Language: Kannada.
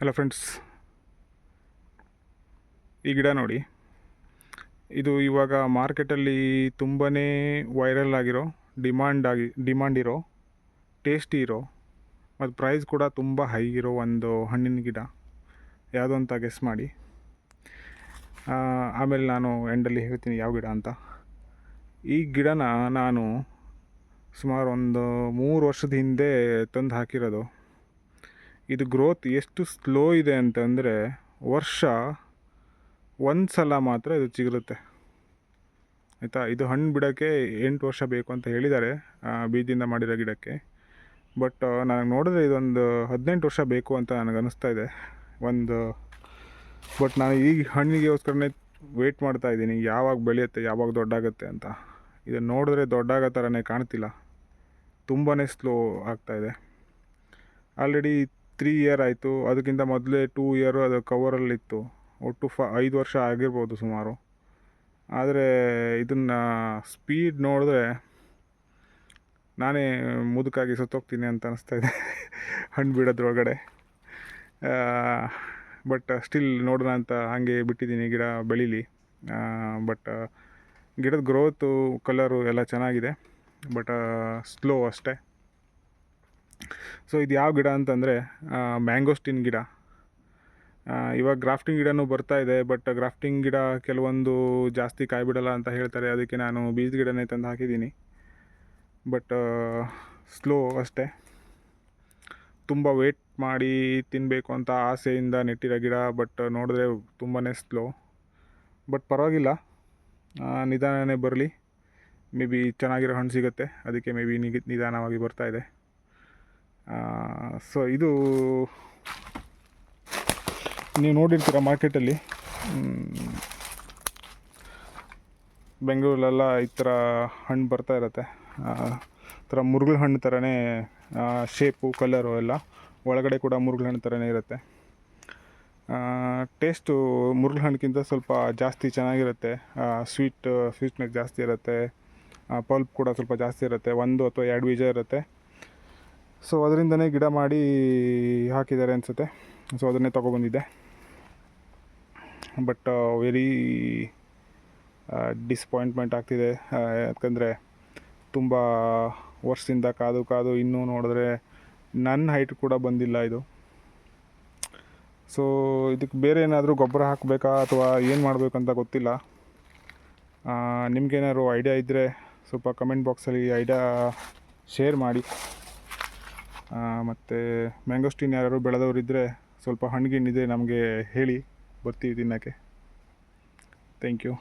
ಹಲೋ ಫ್ರೆಂಡ್ಸ್, ಈ ಗಿಡ ನೋಡಿ. ಇದು ಇವಾಗ ಮಾರ್ಕೆಟಲ್ಲಿ ತುಂಬಾ ವೈರಲ್ ಆಗಿರೋ, ಡಿಮಾಂಡ್ ಇರೋ, ಟೇಸ್ಟಿ ಇರೋ ಮತ್ತು ಪ್ರೈಸ್ ಕೂಡ ತುಂಬ ಹೈ ಇರೋ ಒಂದು ಹಣ್ಣಿನ ಗಿಡ ಯಾವುದು ಅಂತ ಗೆಸ್ ಮಾಡಿ. ಆಮೇಲೆ ನಾನು ಎಂಡಲ್ಲಿ ಹೇಳ್ತೀನಿ ಯಾವ ಗಿಡ ಅಂತ. ಈ ಗಿಡನ ನಾನು ಸುಮಾರು ಒಂದು 3 ವರ್ಷದ ಹಿಂದೆ ತಂದು ಹಾಕಿರೋದು. ಇದು ಗ್ರೋತ್ ಎಷ್ಟು ಸ್ಲೋ ಇದೆ ಅಂತಂದರೆ, ವರ್ಷ ಒಂದು ಸಲ ಮಾತ್ರ ಇದು ಚಿಗುರುತ್ತೆ, ಆಯಿತಾ. ಇದು ಹಣ್ಣು ಬಿಡೋಕ್ಕೆ 8 ವರ್ಷ ಬೇಕು ಅಂತ ಹೇಳಿದ್ದಾರೆ ಬೀಜದಿಂದ ಮಾಡಿರೋ ಗಿಡಕ್ಕೆ. ಬಟ್ ನನಗೆ ನೋಡಿದ್ರೆ ಇದೊಂದು 18 ವರ್ಷ ಬೇಕು ಅಂತ ನನಗೆ ಅನ್ನಿಸ್ತಾ ಇದೆ. ಬಟ್ ನಾನು ಈ ಹಣ್ಣಿಗೋಸ್ಕರನೇ ವೆಯ್ಟ್ ಮಾಡ್ತಾಯಿದ್ದೀನಿ, ಯಾವಾಗ ಬೆಳೆಯುತ್ತೆ, ಯಾವಾಗ ದೊಡ್ಡಾಗುತ್ತೆ ಅಂತ. ಇದನ್ನು ನೋಡಿದ್ರೆ ದೊಡ್ಡಾಗೋ ಥರನೇ ಕಾಣ್ತಿಲ್ಲ, ತುಂಬಾ ಸ್ಲೋ ಆಗ್ತಾಯಿದೆ. ಆಲ್ರೆಡಿ 3 ಇಯರ್ ಆಯಿತು. ಅದಕ್ಕಿಂತ ಮೊದಲೇ 2 ಇಯರು ಅದು ಕವರಲ್ಲಿತ್ತು. ಒಟ್ಟು 5 ವರ್ಷ ಆಗಿರ್ಬೋದು ಸುಮಾರು. ಆದರೆ ಇದನ್ನು ಸ್ಪೀಡ್ ನೋಡಿದ್ರೆ ನಾನೇ ಮುದುಕಾಗಿ ಸತ್ತೋಗ್ತೀನಿ ಅಂತ ಅನ್ನಿಸ್ತಾಯಿದೆ ಹಣ್ಣು ಬಿಡೋದ್ರೊಳಗಡೆ. ಬಟ್ ಸ್ಟಿಲ್ ನೋಡೋಣ ಅಂತ ಹಾಗೆ ಬಿಟ್ಟಿದ್ದೀನಿ, ಗಿಡ ಬೆಳೀಲಿ. ಬಟ್ ಗಿಡದ ಗ್ರೋತು, ಕಲರು ಎಲ್ಲ ಚೆನ್ನಾಗಿದೆ, ಬಟ್ ಸ್ಲೋ ಅಷ್ಟೇ. ಸೊ ಇದು ಯಾವ ಗಿಡ ಅಂತಂದರೆ ಮ್ಯಾಂಗೋಸ್ಟಿನ್ ಗಿಡ. ಇವಾಗ ಗ್ರಾಫ್ಟಿಂಗ್ ಗಿಡನೂ ಬರ್ತಾ ಇದೆ, ಬಟ್ ಗ್ರಾಫ್ಟಿಂಗ್ ಗಿಡ ಕೆಲವೊಂದು ಜಾಸ್ತಿ ಕಾಯಿ ಬಿಡಲ್ಲ ಅಂತ ಹೇಳ್ತಾರೆ. ಅದಕ್ಕೆ ನಾನು ಬೀಜ ಗಿಡನೇ ತಂದು ಹಾಕಿದ್ದೀನಿ. ಬಟ್ ಸ್ಲೋ ಅಷ್ಟೇ. ತುಂಬ ವೇಟ್ ಮಾಡಿ ತಿನ್ನಬೇಕು ಅಂತ ಆಸೆಯಿಂದ ನೆಟ್ಟಿರೋ ಗಿಡ, ಬಟ್ ನೋಡಿದ್ರೆ ತುಂಬಾ ಸ್ಲೋ. ಬಟ್ ಪರವಾಗಿಲ್ಲ, ನಿಧಾನನೇ ಬರಲಿ. ಮೇ ಬಿ ಚೆನ್ನಾಗಿರೋ ಹಣ್ಣು ಸಿಗುತ್ತೆ, ಅದಕ್ಕೆ ಮೇ ಬಿ ನಿಧಾನವಾಗಿ ಬರ್ತಾಯಿದೆ. ಸೊ ಇದು ನೀವು ನೋಡಿರ್ತೀರ ಮಾರ್ಕೆಟಲ್ಲಿ, ಬೆಂಗಳೂರಲ್ಲೆಲ್ಲ ಈ ಥರ ಹಣ್ಣು ಬರ್ತಾ ಇರುತ್ತೆ. ಥರ ಮುರುಗಲ್ ಹಣ್ಣು ಥರನೇ ಶೇಪು, ಕಲರು ಎಲ್ಲ. ಒಳಗಡೆ ಕೂಡ ಮುರುಗಲ್ ಹಣ್ಣು ಥರನೇ ಇರುತ್ತೆ. ಟೇಸ್ಟು ಮುರುಗಲ್ ಹಣ್ಣಿಗಿಂತ ಸ್ವಲ್ಪ ಜಾಸ್ತಿ ಚೆನ್ನಾಗಿರುತ್ತೆ. ಸ್ವೀಟ್ನೆಸ್ ಜಾಸ್ತಿ ಇರುತ್ತೆ. ಪಲ್ಪ್ ಕೂಡ ಸ್ವಲ್ಪ ಜಾಸ್ತಿ ಇರುತ್ತೆ. 1 ಅಥವಾ 2 ಬೀಜ ಇರುತ್ತೆ. ಸೊ ಅದರಿಂದನೇ ಗಿಡ ಮಾಡಿ ಹಾಕಿದ್ದಾರೆ ಅನಿಸುತ್ತೆ. ಸೊ ಅದನ್ನೇ ತೊಗೊಬಂದಿದ್ದೆ. ಬಟ್ ವೆರಿ ಡಿಸಪಾಯಿಂಟ್ಮೆಂಟ್ ಆಗ್ತಿದೆ. ಯಾಕಂದರೆ ತುಂಬ ವರ್ಷದಿಂದ ಕಾದು ಇನ್ನೂ ನೋಡಿದ್ರೆ ನನ್ನ ಹೈಟ್ ಕೂಡ ಬಂದಿಲ್ಲ ಇದು. ಸೊ ಇದಕ್ಕೆ ಬೇರೆ ಏನಾದರೂ ಗೊಬ್ಬರ ಹಾಕಬೇಕಾ ಅಥವಾ ಏನು ಮಾಡಬೇಕಂತ ಗೊತ್ತಿಲ್ಲ. ನಿಮಗೇನಾದ್ರು ಐಡಿಯಾ ಇದ್ದರೆ ಸ್ವಲ್ಪ ಕಮೆಂಟ್ ಬಾಕ್ಸಲ್ಲಿ ಐಡಿಯಾ ಶೇರ್ ಮಾಡಿ. ಮತ್ತು ಮ್ಯಾಂಗೋಸ್ಟಿನ್ ಯಾರು ಬೆಳೆದವರಿದ್ದರೆ ಸ್ವಲ್ಪ ಹಣ್ಣಿಗಿಣ್ಣಿದೆ ನಮಗೆ ಹೇಳಿ, ಬರ್ತೀವಿ ತಿನ್ನೋಕ್ಕೆ. Thank you.